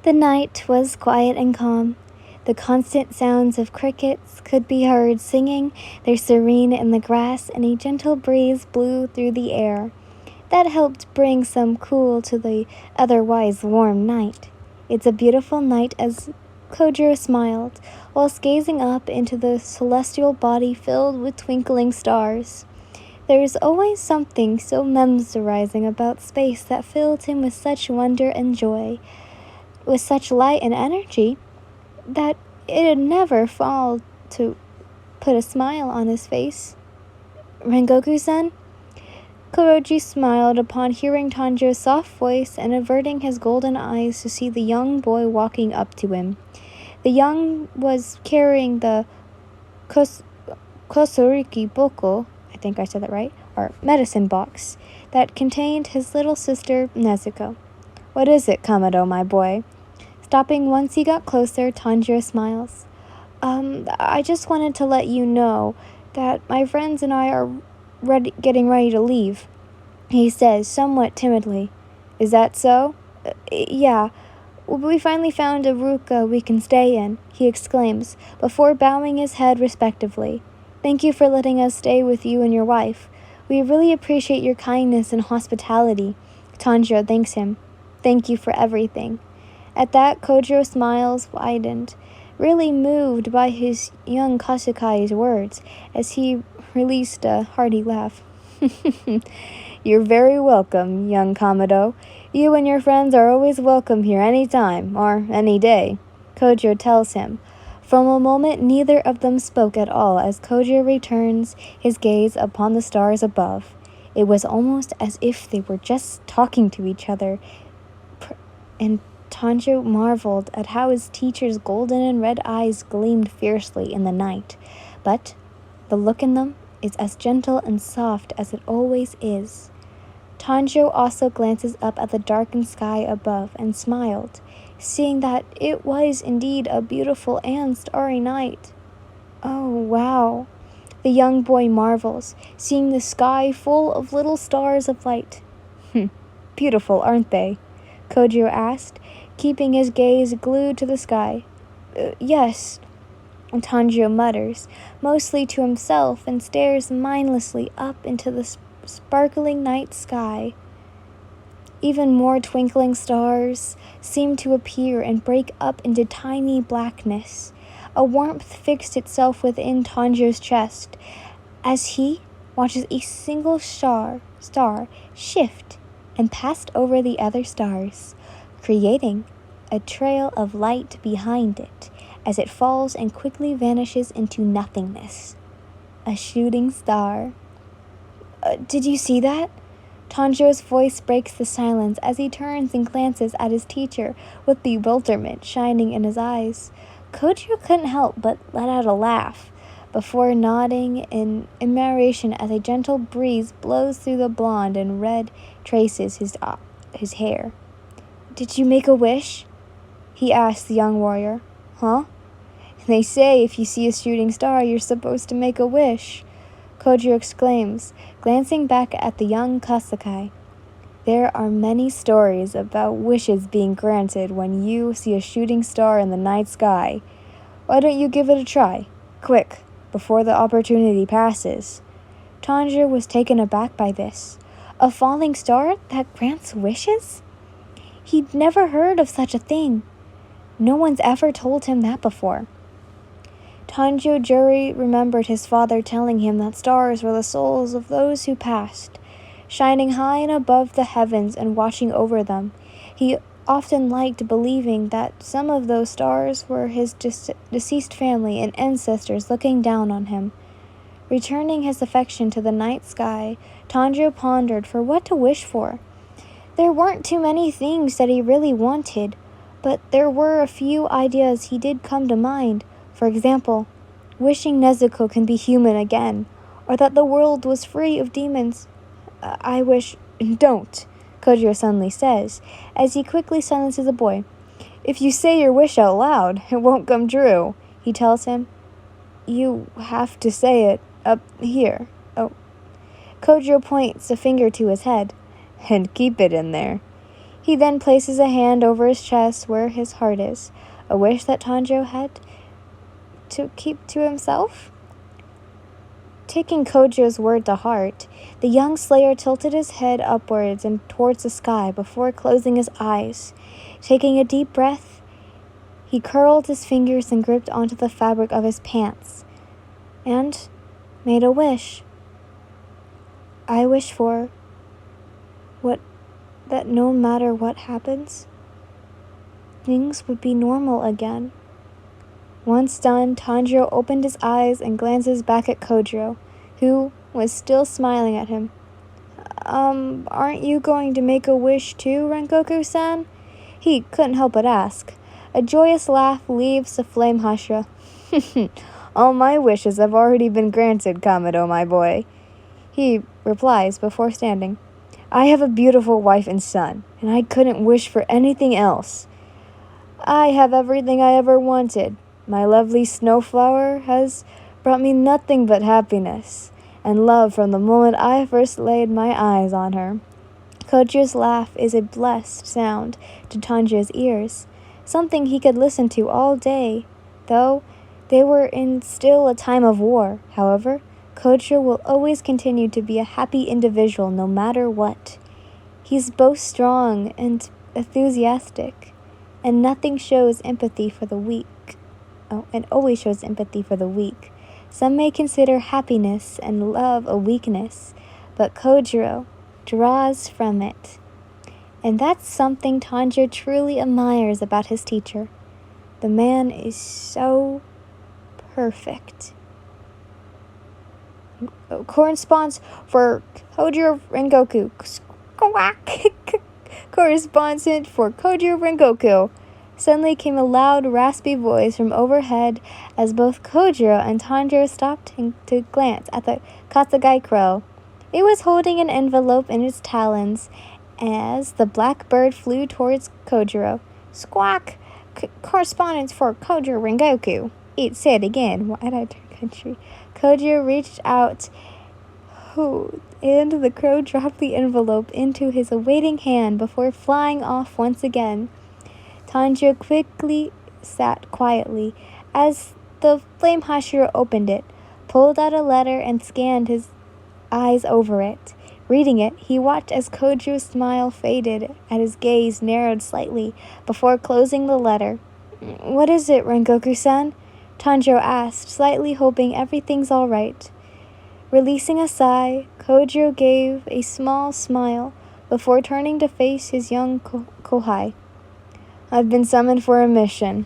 The night was quiet and calm. The constant sounds of crickets could be heard singing their serene in the grass, and a gentle breeze blew through the air. That helped bring some cool to the otherwise warm night. It's a beautiful night, as Kojiro smiled, whilst gazing up into the celestial body filled with twinkling stars. There is always something so mesmerizing about space that filled him with such wonder and joy, with such light and energy, that it'd never fail to put a smile on his face. Rengoku-san? Kuroji smiled upon hearing Tanjiro's soft voice and averting his golden eyes to see the young boy walking up to him. The young was carrying the Kosuriki Boko, I think I said that right, or medicine box, that contained his little sister Nezuko. "What is it, Kamado, my boy?" Stopping once he got closer, Tanjiro smiles. I just wanted to let you know that my friends and I are getting ready to leave," he says, somewhat timidly. "Is that so?" Yeah. We finally found a ruka we can stay in," he exclaims, before bowing his head respectively. "Thank you for letting us stay with you and your wife. We really appreciate your kindness and hospitality." Tanjiro thanks him. "Thank you for everything." At that, Kojiro's smiles widened, really moved by his young Kasukai's words, as he released a hearty laugh. "You're very welcome, young Kamado. You and your friends are always welcome here any time, or any day," Kojiro tells him. For a moment, neither of them spoke at all as Kojiro returns his gaze upon the stars above. It was almost as if they were just talking to each other, and Tanjiro marveled at how his teacher's golden and red eyes gleamed fiercely in the night. But the look in them is as gentle and soft as it always is. Tanjiro also glances up at the darkened sky above and smiled, seeing that it was indeed a beautiful and starry night. "Oh, wow," the young boy marvels, seeing the sky full of little stars of light. "Beautiful, aren't they?" Kojiro asked, keeping his gaze glued to the sky. Yes," Tanjiro mutters, mostly to himself, and stares mindlessly up into the sparkling night sky. Even more twinkling stars seem to appear and break up into tiny blackness. A warmth fixed itself within Tanjiro's chest as he watches a single star shift and pass over the other stars, creating a trail of light behind it as it falls and quickly vanishes into nothingness. A shooting star. Did you see that?" Tanjiro's voice breaks the silence as he turns and glances at his teacher with bewilderment shining in his eyes. Kojiro couldn't help but let out a laugh, before nodding in admiration as a gentle breeze blows through the blonde and red traces his hair. "Did you make a wish?" he asked the young warrior. "Huh?" "They say if you see a shooting star, you're supposed to make a wish," Kojiro exclaims, glancing back at the young Kasukai. "There are many stories about wishes being granted when you see a shooting star in the night sky. Why don't you give it a try? Quick, before the opportunity passes." Tanjiro was taken aback by this. A falling star that grants wishes? He'd never heard of such a thing. No one's ever told him that before. Tanjiro remembered his father telling him that stars were the souls of those who passed, shining high and above the heavens and watching over them. He often liked believing that some of those stars were his deceased family and ancestors looking down on him. Returning his affection to the night sky, Tanjiro pondered for what to wish for. There weren't too many things that he really wanted, but there were a few ideas he did come to mind. For example, wishing Nezuko can be human again, or that the world was free of demons. "I wish—" "Don't," Kojiro suddenly says, as he quickly silences the boy. "If you say your wish out loud, it won't come true," he tells him. "You have to say it up here." "Oh." Kojiro points a finger to his head. "And keep it in there." He then places a hand over his chest where his heart is, a wish that Tanjiro had to keep to himself. Taking Kojiro's word to heart, the young slayer tilted his head upwards and towards the sky before closing his eyes. Taking a deep breath, he curled his fingers and gripped onto the fabric of his pants, and made a wish. I wish for that no matter what happens, things would be normal again. Once done, Tanjiro opened his eyes and glances back at Kojiro, who was still smiling at him. Aren't you going to make a wish too, Rengoku-san? He couldn't help but ask. A joyous laugh leaves the flame Hashira. All my wishes have already been granted, Kamado, my boy. He replies before standing. I have a beautiful wife and son, and I couldn't wish for anything else. I have everything I ever wanted. My lovely snowflower has brought me nothing but happiness and love from the moment I first laid my eyes on her. Kojiro's laugh is a blessed sound to Tanjiro's ears, something he could listen to all day, though they were in still a time of war. However, Kojiro will always continue to be a happy individual no matter what. He's both strong and enthusiastic, and nothing shows empathy for the weak. And always shows empathy for the weak. Some may consider happiness and love a weakness, but Kojiro draws from it. And that's something Tanjiro truly admires about his teacher. The man is so perfect. Corresponds for Kojiro Rengoku. Correspondent for Kojiro Rengoku. Suddenly came a loud, raspy voice from overhead as both Kojiro and Tanjiro stopped to glance at the Katsugai crow. It was holding an envelope in its talons as the black bird flew towards Kojiro. Squawk! Correspondence for Kojiro Rengoku. It said again. Why did I turn country? Kojiro reached out, and the crow dropped the envelope into his awaiting hand before flying off once again. Tanjiro quickly sat quietly as the flame Hashira opened it, pulled out a letter, and scanned his eyes over it. Reading it, he watched as Kojiro's smile faded and his gaze narrowed slightly before closing the letter. What is it, Rengoku-san? Tanjiro asked, slightly hoping everything's all right. Releasing a sigh, Kojiro gave a small smile before turning to face his young Kohai. I've been summoned for a mission.